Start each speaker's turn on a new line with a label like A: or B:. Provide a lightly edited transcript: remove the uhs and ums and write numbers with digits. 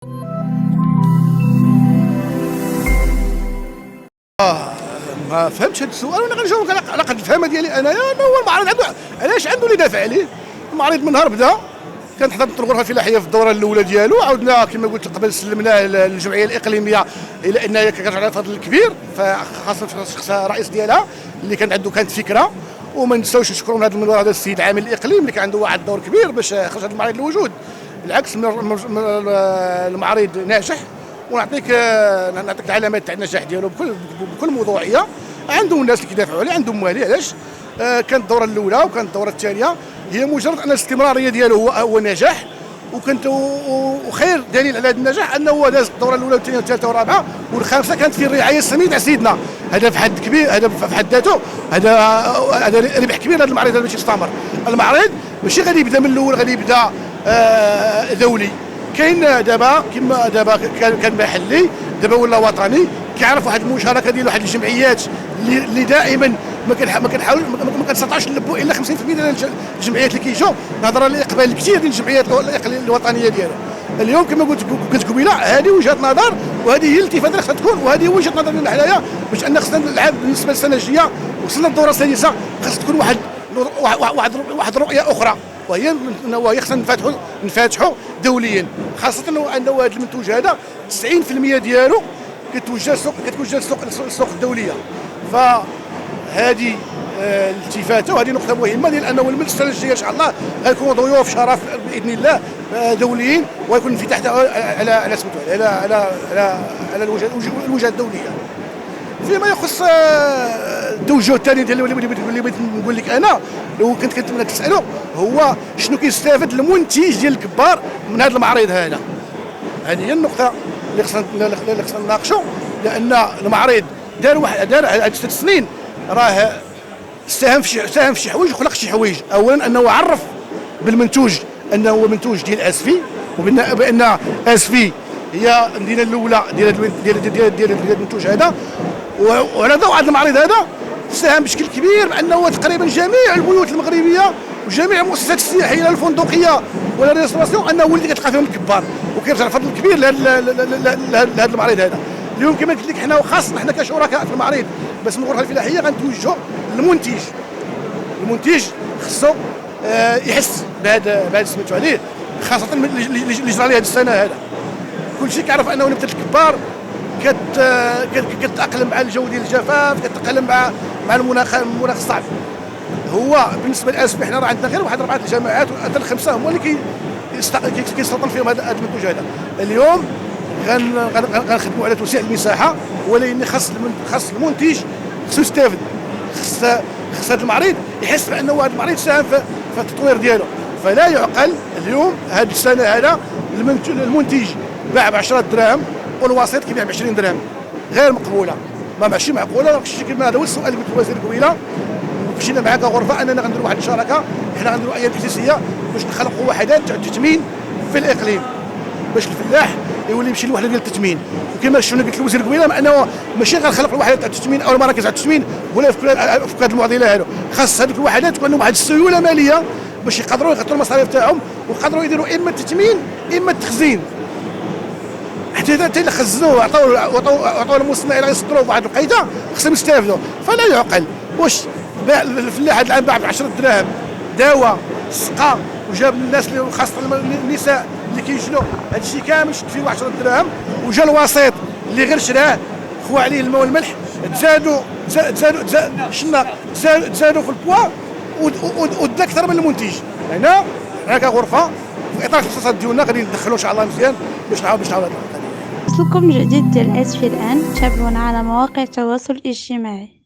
A: ما فهمتش هذا السؤال وانا غنجاوبك على قد الفهمه ديالي انايا. انا هو المعارض عنده علاش عنده اللي دافع عليه. المعارض من نهار بدا كانت حدا الغرفه الفلاحيه في الدوره الاولى ديالو، عاودنا كما قلت قبل سلمناه للجمعيه الاقليميه الى انها كانت على فضل كبير، فخاصه في الشخص الرئيس ديالها اللي كانت فكره. وما نساوش نشكروا من هذا المنبر هذا السيد العامل الاقليم اللي كان عنده واحد الدور كبير باش خرج هذا المعارض للوجود. بالعكس المعارض ناجح، ونعطيك العلامات تاع النجاح ديالو بكل موضوعيه. عندهم الناس اللي كيدافعوا عليه، عندهم مواليه. علاش؟ كانت الدوره الاولى وكانت الدوره الثانيه هي مجرد ان الاستمراريه ديالو هو نجاح، وخير دليل على هذا النجاح انه هو داز الدوره الاولى والثانيه والثالثه والرابعه والخامسه كانت في الرعايه السميه تاع سيدنا. هذا في حد كبير، هذا في حد ذاته هذا ربح كبير لهذا المعرض باش يستمر. المعرض ماشي غادي يبدا من الاول، غادي يبدا دولي. كاين دابا كما دابا كان محلي، دابا ولا وطني. كيعرف واحد المشاركه ديال واحد الجمعيات اللي دائما ما كنستطيعوش نلبوا الا 50% ديال الجمعيات اللي كيجوا، نظرا للاقبال الكثير ديال الجمعيات الوطنيه ديالها. اليوم كما قلت قبيله، هذه وجهه نظر وهذه هي الالتفاته اللي خصها تكون، وهذه وجهه نظرنا حنايا باش ان خصنا نلعب بالنسبه للسنه الجايه. وصلنا للدوره السادسه، خص تكون واحد الرؤيه اخرى، وهي خصنا نفاتحوا دوليا، خاصه انه هذا المنتوج هذا 90% ديالو كتوجه للسوق الدوليه. فهذه الالتفاته وهذه نقطه مهمه، ديال انه من السنه الجايه ان شاء الله غيكونوا ضيوف شرف باذن الله دوليين، ويكون انفتاح على سميتو على الوجهه الدوليه. فيما يخص التوجه الثاني ديال اللي بغيت نقول لك انا، لو كنت كنتمنى تسالوا، هو شنو كيستافد المنتج ديال الكبار من هذا المعرض هذا. هذه هي النقطه اللي خصنا نناقشوا، لان المعرض دار هاد 6 سنين راه ساهم في شي حوايج وخلق شي حوايج. اولا انه عرف بالمنتوج انه هو منتوج ديال اسفي، وبان اسفي هي المدينه الاولى ديال المنتوج هذا. وعلى ضوء هذا المعرض هذا ساهم بشكل كبير بانه تقريبا جميع البيوت المغربيه وجميع المؤسسات السياحيه لا الفندقيه ولا الريستوراسيون انه هو اللي كتلقى فيهم الكبار، وكيرجع الفضل الكبير لهذا المعرض هذا. اليوم كما قلت لك حنا وخاصنا حنا كشركاء في المعرض بس من الغرفه الفلاحيه غنتوجهوا المنتج خصو يحس بهذا سميتو عليه، خاصه اللي جرى ليه هذه السنه هذا. كلشي كيعرف انه نبته الكبار كتتاقلم مع الجو ديال الجفاف، كتتاقلم مع المناخ الصعب. هو بالنسبه للاسفي حنا راه عندنا غير واحد 4 الجماعات حتى الخمسه هما اللي كيستلطن فيهم هذا المنتوج هذا. اليوم غنخدموا على توسيع المساحه، ولكن خاص المنتج خصو يستافد، خص هذا المعرض يحس بانه هذا المعرض ساهم في التطوير ديالو. فلا يعقل اليوم هذه السنه هذا المنتج باع ب 10 دراهم والوسيط كيبيع ب 20 درهم، غير مقبوله، ماشي معقوله. هذا هو السؤال اللي قلت الوزير قبيله، مشينا معاه كغرفه اننا غنديروا واحد الشراكه، حنا غنديروا ايام اساسيه باش نخلقوا وحدات تاع التثمين في الاقليم، باش الفلاح يولي يمشي لوحده ديال التثمين. وكما شفنا قلت الوزير قبيله انه ماشي غنخلق الوحدات تاع التثمين او المراكز تاع التثمين ولا في هذه المعضله هذو، خاص هذوك الوحدات تكون عندهم واحد السيوله ماليه باش يقدروا يغطوا المصاريف تاعهم، ويقدروا يديروا اما التثمين اما التخزين. حتى اللي خزنوه عطاو المصنع اللي يصدروه بواحد القيده خصهم يستافدوا. فلا يعقل واش الفلاح هذا العام باع ب 10 دراهم دواء سقى وجاب الناس اللي خاصه النساء اللي كيجنوا هذا الشيء كامل شد فيه 10 دراهم، وجا الوسيط اللي غير شراه خوا عليه الماء والملح، تزادوا في البوا ودا اكثر من المنتج. هنا كغرفه في اطار الاقتصاد ديالنا غادي ندخلوا ان شاء الله مزيان باش نعاودوا
B: وصلكم جديد ديال اسفي الان. تابعونا على مواقع التواصل الاجتماعي.